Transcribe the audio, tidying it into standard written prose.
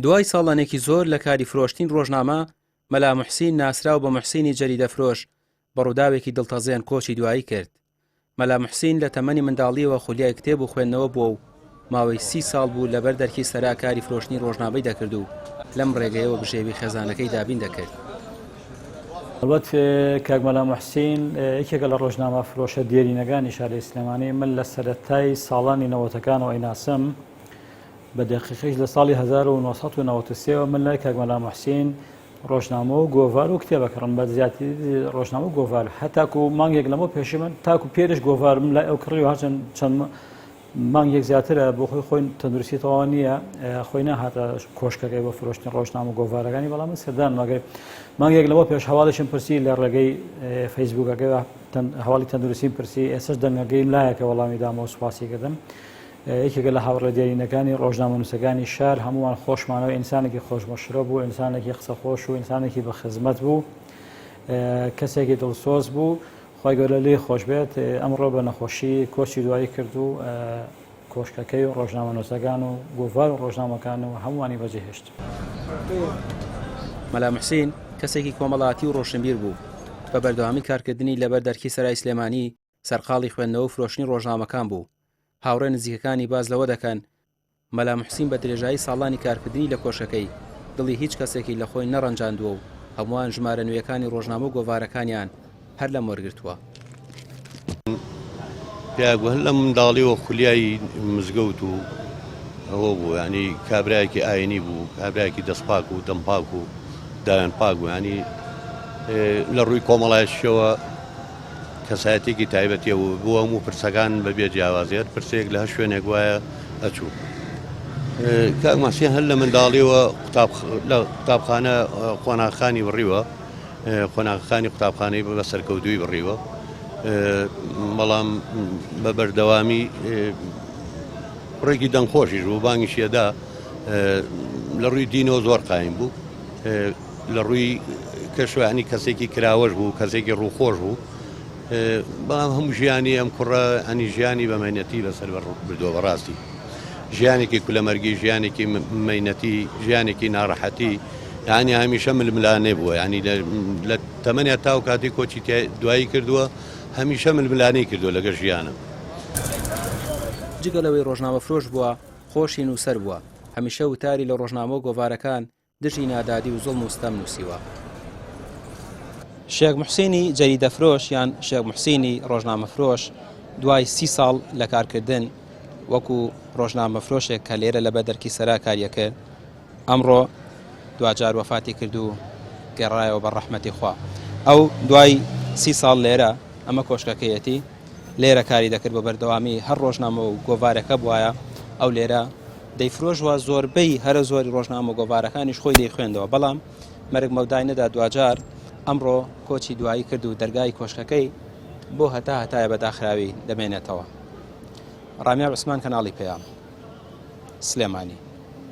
دوای ساڵانێکی زۆر لە کاری فرۆشتین ڕۆژنامە، مەلا موحسین ناسراو بە موحسینی جەریدەفرۆش بە ڕووداوێکی دڵتەزێن کۆچی دوایی کرد. مەلا موحسین لە تەمەنی منداڵیەوە خولیای کتێب و خوێندنەوە بووە و ماوەی 30 ساڵ بوو لەبەر دەرکی سەرا کاری فرۆشتنی ڕۆژنامەی دەکرد و لەم ڕێگەیەوە بژێوی خێزانەکەی دابین دەکرد. البته کاک مەلا موحسین یەکێکە لە ڕۆژنامە فرۆشە دیێرینەکانی شاری سلێمانی. من لە سەرەتای ساڵانی 90ەکانەوە ئەیناسم بە دەقیقەش لە ساڵی 1993 من لای کاک مەلا موحسین ڕۆژنامە و گۆڤار و کتێبەکڕم بە زیاتی ڕۆژنامە و گۆڤار هەتاکو مانگێک لەمە پێشی من تاکو پێرش گۆڤارم لای ئەو کڕی و هەرچەند چەند مانگێک زیاترە بۆ خۆی تەندروستی تەواو نییە خۆی نەهاتە کۆشکەکەی بۆ فرۆشتنی ڕۆژنامە و گۆڤارەکانی، بەڵام من سەردان مانگێک لەمە پێش هەواڵیشم پرسی لە ڕێگەی فەیسبووکەکەی هەواڵی تەندروستیم پرسی، ئێسش دەنگەگەیم لایەکە وەڵامی دامە و سوپاسی کردم. یەکێکە لە هاوڕێ دیێرینەکانی ڕۆژنامە نووسەکانی شار هەمووان خۆشمانەوە، ئینسانێکی خۆشمەشرە بوو، ئینسانێکی قسەخۆش و ئینسانێکی بە خزمەت بوو، کەسێکی دڵسۆز بوو. خۆی گەورە لێی خۆش بێت. ئەمڕۆ بە نەخۆشی کۆچی دوایی کرد و کۆشکەکەی و ڕۆژنامە نووسەکان و گۆڤار و ڕۆژنامەکان و هەمووانی بەجێهێشت. مەلا موحسین کەسێکی کۆمەڵاتی و ڕۆشنبیر بوو. بە بەردەوامی کارکردنی لەبەر دەرکی سەرای سلێمانی سەرقاڵی خوێندنەوە و فرۆشتنی ڕۆژنامەکان بوو. هاوڕێ نزیکەکانی باز لەوە دەکەن مەلا موحسین بە درێژایی ساڵانی کارکردنی لە کۆشەکەی دڵی هیچ کەسێکی لە خۆی نەڕەنجاندووە و هەمووان ژمارە نوێیەکانی ڕۆژنامە و گۆڤارەکانیان هەر لە مۆرگرتووە. پیاگوهن لە منداڵیەوە خولیای مزگەوت و ئەوە بوو، ینی کابرایەکی ئاینی بوو، کابرایەکی دەستپاک و دەمپاک و دایان پاک بوو، ینی لە ڕووی کۆمەڵایشەوە کەسایەتێکی تایبەتیە و بووە هەموو پرسەکان بەبێ جیاوازیت پرسێک لە هەر شوێنێک وایە ئەچوو. کاک مەحسین هەر لە منداڵیەوە قوتابخانە قۆناغەکانی بڕیوە، قۆناغەکانی قوتابخانەی بە سەرکەوتووی بڕیوە، بەڵام بە بەردەوامی ڕێکی دەنگخۆشیش بوو، بانگیشیەدا لە ڕووی دینەوە زۆر قایم بوو، لە ڕووی کەشوانی کەسێکی کراوەش بوو، کەسێکی ڕووخۆش بوو، بەڵام هەموو ژیانی ئەم کوڕە ئەنی ژیانی بەمەینەتی لەسەر بردووە بەڕاستی، ژیانێکی کولەمەرگی، ژیانێکی مەینەتی، ژیانێکی ناڕەحەتی، یعنی هەمیشە ململانێ بووە، ینی لە تەمەنیا تاو کاتی کۆچی دوایی کردووە هەمیشە ململانەی کردووە لەگەڵ ژیانم. جگەلەوەی ڕۆژنامە فرۆش بووە خۆشی نووسەر بووە، هەمیشە وتاری لە ڕۆژنامە و گۆڤارەکان دژی نادادی و زوڵم و ستەم نووسیوە. شێخ موحسینی جەریدەفرۆش یان شێخ موحسینی ڕۆژنامە فرۆش دوای 30 ساڵ لە کارکردن وەکو ڕۆژنامە فرۆشێک کە لێرە لە بەدەرکی سەرا کاریەکە ئەمڕۆ دوجار وەفاتی کرد و گەڕایەوە بە ڕەحمەتی خوا. ئەو دوای 30 ساڵ لێرە ئەمە کۆشکەکەیەتی لێرە کاری دەکرد بە بەردەوامی هەر ڕۆژنامە و گۆڤارەکە بواە ئەو لێرە دەیفرۆشوە، زۆربەی هەرە زۆری ڕۆژنامە و گۆڤارەکانیش خۆی دەیخوێندەوە، بەڵام مەرگ مەودای نەدا دوجار ئەمڕۆ کۆچی دوایی کرد و دەرگای کۆشکەکەی بۆ هەتایە بەداخراوی دەمێنێتەوە. ڕامیار عوسمان کەناڵی پێیام سلێمانی.